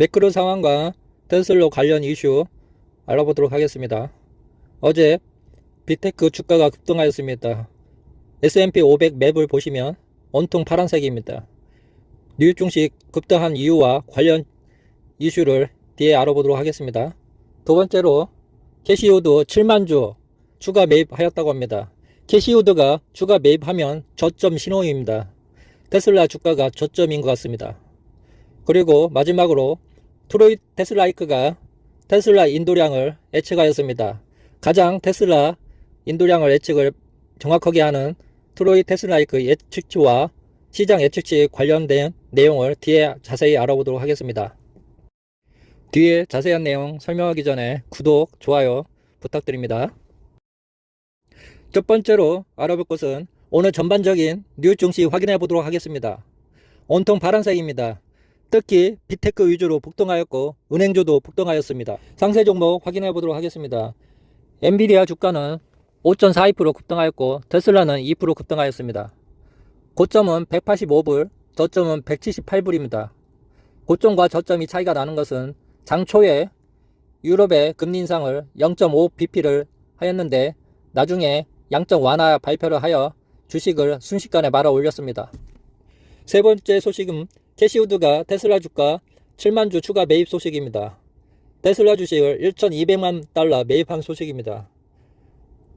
매크로 상황과 테슬라 관련 이슈 알아보도록 하겠습니다. 어제 빅테크 주가가 급등하였습니다. S&P 500 맵을 보시면 온통 파란색입니다. 뉴욕 증시 급등한 이유와 관련 이슈를 뒤에 알아보도록 하겠습니다. 두 번째로 캐시우드 7만 주 추가 매입하였다고 합니다. 캐시우드가 추가 매입하면 저점 신호입니다. 테슬라 주가가 저점인 것 같습니다. 그리고 마지막으로 트로이 테슬라이크가 테슬라 인도량을 예측하였습니다. 가장 테슬라 인도량을 예측을 정확하게 하는 트로이 테슬라이크 예측치와 시장 예측치 관련된 내용을 뒤에 자세히 알아보도록 하겠습니다. 뒤에 자세한 내용 설명하기 전에 구독, 좋아요 부탁드립니다. 첫 번째로 알아볼 것은 오늘 전반적인 뉴욕 증시 확인해 보도록 하겠습니다. 온통 파란색입니다. 특히 빅테크 위주로 폭등하였고 은행주도 폭등하였습니다. 상세 종목 확인해 보도록 하겠습니다. 엔비디아 주가는 5.42% 급등하였고 테슬라는 2% 급등하였습니다. 고점은 185불, 저점은 178불입니다. 고점과 저점이 차이가 나는 것은 장 초에 유럽의 금리 인상을 0.5bp를 하였는데 나중에 양적 완화 발표를 하여 주식을 순식간에 말아 올렸습니다. 세 번째 소식은 캐시우드가 테슬라 주가 7만 주 추가 매입 소식입니다. 테슬라 주식을 1,200만 달러 매입한 소식입니다.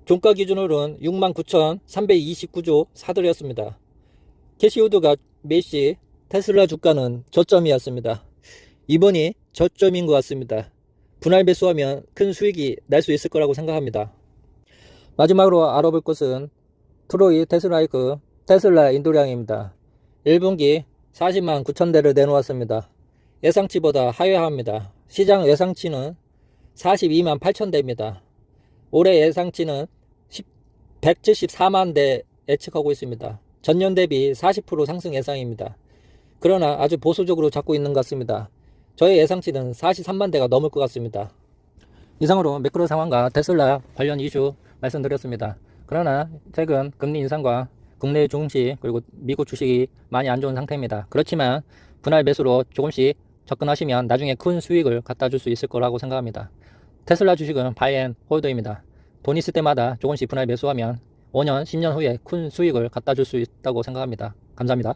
종가 기준으로는 69,329주 사들였습니다. 캐시우드가 매입 시 테슬라 주가는 저점이었습니다. 이번이 저점인 것 같습니다. 분할 매수하면 큰 수익이 날 수 있을 거라고 생각합니다. 마지막으로 알아볼 것은 트로이 테슬라이크 테슬라 인도량입니다. 1분기 40만 9천대를 내놓았습니다. 예상치보다 하회합니다. 시장 예상치는 42만 8천대입니다. 올해 예상치는 174만 대 예측하고 있습니다. 전년 대비 40% 상승 예상입니다. 그러나 아주 보수적으로 잡고 있는 것 같습니다. 저의 예상치는 43만 대가 넘을 것 같습니다. 이상으로 매크로 상황과 테슬라 관련 이슈 말씀드렸습니다. 그러나 최근 금리 인상과 국내 증시 그리고 미국 주식이 많이 안 좋은 상태입니다. 그렇지만 분할 매수로 조금씩 접근하시면 나중에 큰 수익을 갖다 줄 수 있을 거라고 생각합니다. 테슬라 주식은 바이앤홀더입니다. 돈 있을 때마다 조금씩 분할 매수하면 5년, 10년 후에 큰 수익을 갖다 줄 수 있다고 생각합니다. 감사합니다.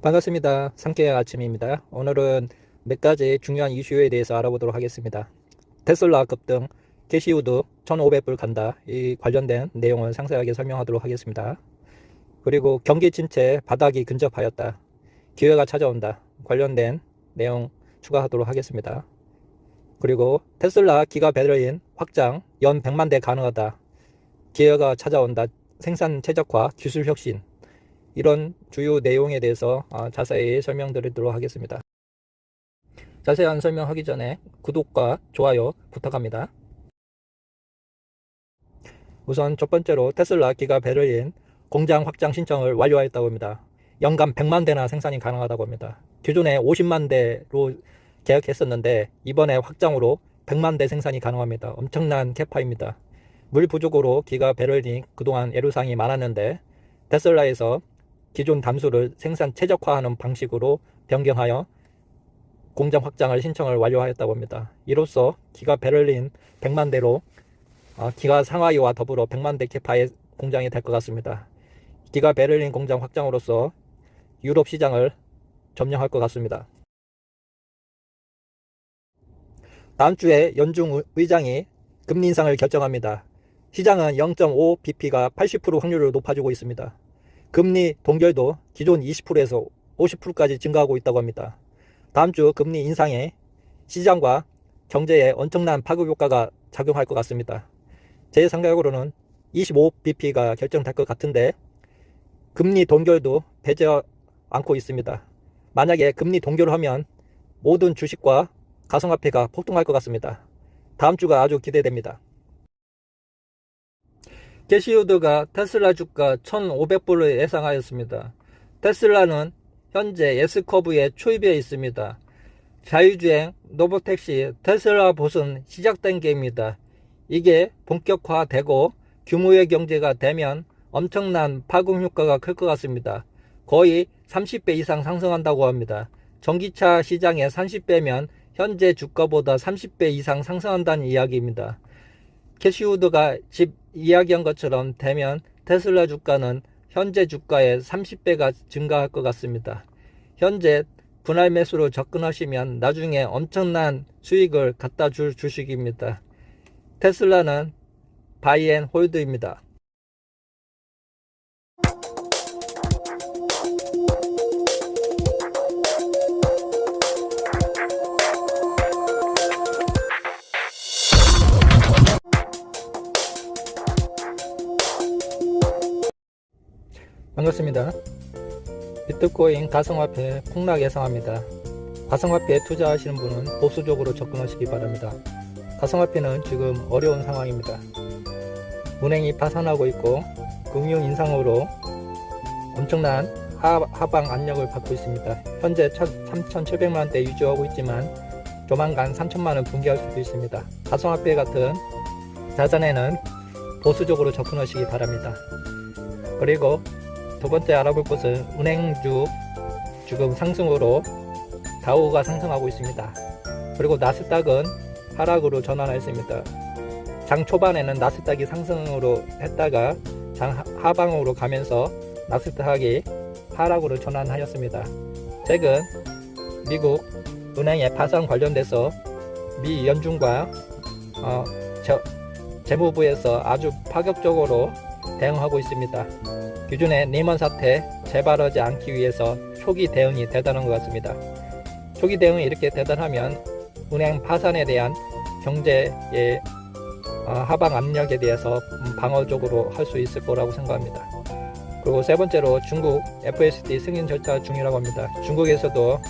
반갑습니다. 상쾌한 아침입니다. 오늘은 몇 가지 중요한 이슈에 대해서 알아보도록 하겠습니다. 테슬라 급등, 캐시우드 1,500불 간다. 이 관련된 내용을 상세하게 설명하도록 하겠습니다. 그리고 경기 침체 바닥이 근접하였다. 기회가 찾아온다. 관련된 내용 추가하도록 하겠습니다. 그리고 테슬라 기가 배터리인 확장 연 100만 대 가능하다. 기회가 찾아온다. 생산 최적화, 기술 혁신. 이런 주요 내용에 대해서 자세히 설명드리도록 하겠습니다. 자세한 설명하기 전에 구독과 좋아요 부탁합니다. 우선 첫 번째로 테슬라 기가 배터리인 공장 확장 신청을 완료하였다고 합니다. 연간 100만 대나 생산이 가능하다고 합니다. 기존에 50만 대로 계약했었는데 이번에 확장으로 100만 대 생산이 가능합니다. 엄청난 캐파입니다. 물 부족으로 기가 배터리 그동안 애로사항이 많았는데 테슬라에서 기존 담수를 생산 최적화하는 방식으로 변경하여 공장 확장을 신청을 완료하였다고 합니다. 이로써 기가 베를린 100만 대로 기가 상하이와 더불어 100만 대 캐파의 공장이 될 것 같습니다. 기가 베를린 공장 확장으로서 유럽 시장을 점령할 것 같습니다. 다음 주에 연중 의장이 금리 인상을 결정합니다. 시장은 0.5bp가 80% 확률로 높아지고 있습니다. 금리 동결도 기존 20%에서 50%까지 증가하고 있다고 합니다. 다음 주 금리 인상에 시장과 경제에 엄청난 파급 효과가 작용할 것 같습니다. 제 생각으로는 25bp가 결정될 것 같은데 금리 동결도 배제 않고 있습니다. 만약에 금리 동결을 하면 모든 주식과 가상화폐가 폭등할 것 같습니다. 다음 주가 아주 기대됩니다. 캐시우드가 테슬라 주가 1,500불을 예상하였습니다. 테슬라는 현재 S커브에 초입해 있습니다. 자율주행 로보택시 테슬라 봇은 시작 단계입니다. 이게 본격화되고 규모의 경제가 되면 엄청난 파급 효과가 클 것 같습니다. 거의 30배 이상 상승한다고 합니다. 전기차 시장의 30배면 현재 주가보다 30배 이상 상승한다는 이야기입니다. 캐시우드가 집 이야기한 것처럼 되면 테슬라 주가는 현재 주가의 30배가 증가할 것 같습니다. 현재 분할 매수로 접근하시면 나중에 엄청난 수익을 갖다 줄 주식입니다. 테슬라는 바이 앤 홀드입니다. 반갑습니다. 비트코인 가상화폐 폭락 예상합니다. 가상화폐에 투자하시는 분은 보수적으로 접근하시기 바랍니다. 가상화폐는 지금 어려운 상황입니다. 은행이 파산하고 있고 금융 인상으로 엄청난 하방 압력을 받고 있습니다. 현재 3,700만원대 유지하고 있지만 조만간 3천만원 붕괴할 수도 있습니다. 가상화폐 같은 자산에는 보수적으로 접근하시기 바랍니다. 그리고 두 번째 알아볼 것은 은행주 지금 상승으로 다우가 상승하고 있습니다. 그리고 나스닥은 하락으로 전환했습니다. 장 초반에는 나스닥이 상승으로 했다가 장 하방으로 가면서 나스닥이 하락으로 전환하였습니다. 최근 미국 은행의 파산 관련돼서 미 연준과 재무부에서 아주 파격적으로 대응하고 있습니다. 기존의 리먼 사태 재발하지 않기 위해서 초기 대응이 대단한 것 같습니다. 초기 대응이 이렇게 대단하면 은행 파산에 대한 경제의 하방 압력에 대해서 방어적으로 할 수 있을 거라고 생각합니다. 그리고 세 번째로 중국 FSD 승인 절차 중이라고 합니다. 중국에서도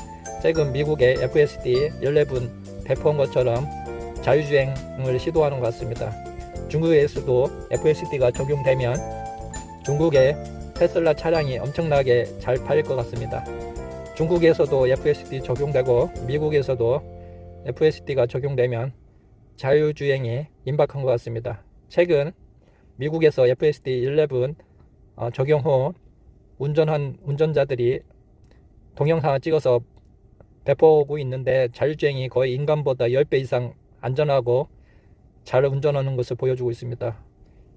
최근 미국의 FSD 11 배포한 것처럼 자율주행을 시도하는 것 같습니다. 중국에서도 FSD가 적용되면 중국의 테슬라 차량이 엄청나게 잘 팔릴 것 같습니다. 중국에서도 FSD 적용되고 미국에서도 FSD가 적용되면 자율주행이 임박한 것 같습니다. 최근 미국에서 FSD 11 적용 후 운전한 운전자들이 동영상을 찍어서 배포하고 있는데 자율주행이 거의 인간보다 10배 이상 안전하고 잘 운전하는 것을 보여주고 있습니다.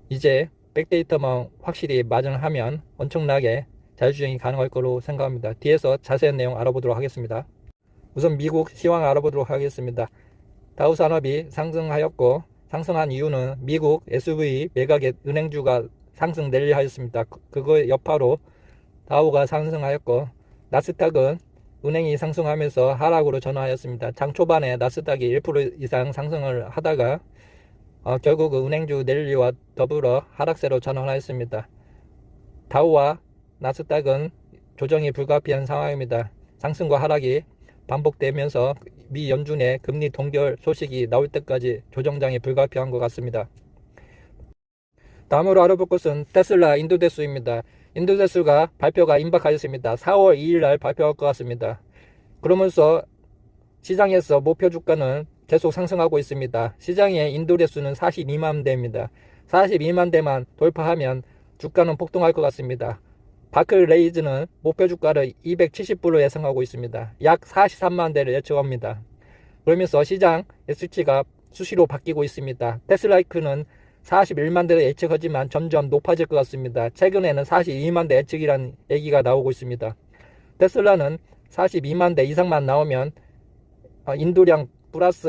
이제 백데이터만 확실히 마련하면 엄청나게 자율주행이 가능할 거로 생각합니다. 뒤에서 자세한 내용 알아보도록 하겠습니다. 우선 미국 시황 알아보도록 하겠습니다. 다우 산업이 상승하였고 상승한 이유는 미국 SUV 매각의 은행주가 상승 내리하였습니다. 그거 여파로 다우가 상승하였고 나스닥은 은행이 상승하면서 하락으로 전환하였습니다. 장 초반에 나스닥이 1% 이상 상승을 하다가 결국 은행주 랠리와 더불어 하락세로 전환하였습니다. 다우와 나스닥은 조정이 불가피한 상황입니다. 상승과 하락이 반복되면서 미 연준의 금리 동결 소식이 나올 때까지 조정장이 불가피한 것 같습니다. 다음으로 알아볼 것은 테슬라 인도대수입니다. 인도대수가 발표가 임박하였습니다. 4월 2일 날 발표할 것 같습니다. 그러면서 시장에서 목표 주가는 계속 상승하고 있습니다. 시장의 인도대수는 42만 대입니다. 42만 대만 돌파하면 주가는 폭등할 것 같습니다. 바클레이즈는 목표 주가를 270불로 예상하고 있습니다. 약 43만 대를 예측합니다. 그러면서 시장 SG가 수시로 바뀌고 있습니다. 테슬라이크는 41만 대를 예측하지만 점점 높아질 것 같습니다. 최근에는 42만 대 예측이라는 얘기가 나오고 있습니다. 테슬라는 42만 대 이상만 나오면 인도량 플러스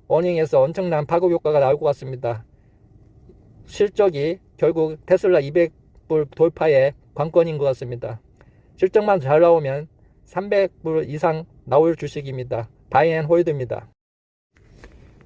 어닝에서 엄청난 파급 효과가 나올 것 같습니다. 실적이 결국 테슬라 200불 돌파의 관건인 것 같습니다. 실적만 잘 나오면 300불 이상 나올 주식입니다. 바이 앤 홀드입니다.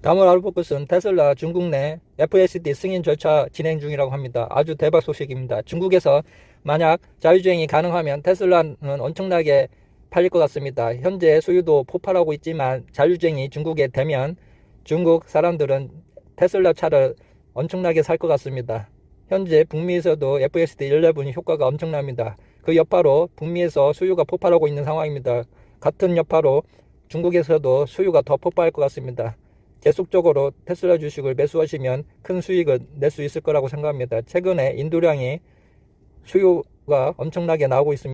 다음으로 알아볼 것은 테슬라 중국 내 FSD 승인 절차 진행 중이라고 합니다. 아주 대박 소식입니다. 중국에서 만약 자율주행이 가능하면 테슬라는 엄청나게 팔릴 것 같습니다. 현재 수요도 폭발하고 있지만 자율주행이 중국에 되면 중국 사람들은 테슬라 차를 엄청나게 살 것 같습니다. 현재 북미에서도 FSD 11 효과가 엄청납니다. 그 여파로 북미에서 수요가 폭발하고 있는 상황입니다. 같은 여파로 중국에서도 수요가 더 폭발할 것 같습니다. 계속적으로 테슬라 주식을 매수하시면 큰 수익을 낼 수 있을 거라고 생각합니다. 최근에 인도량이 수요가 엄청나게 나오고 있습니다.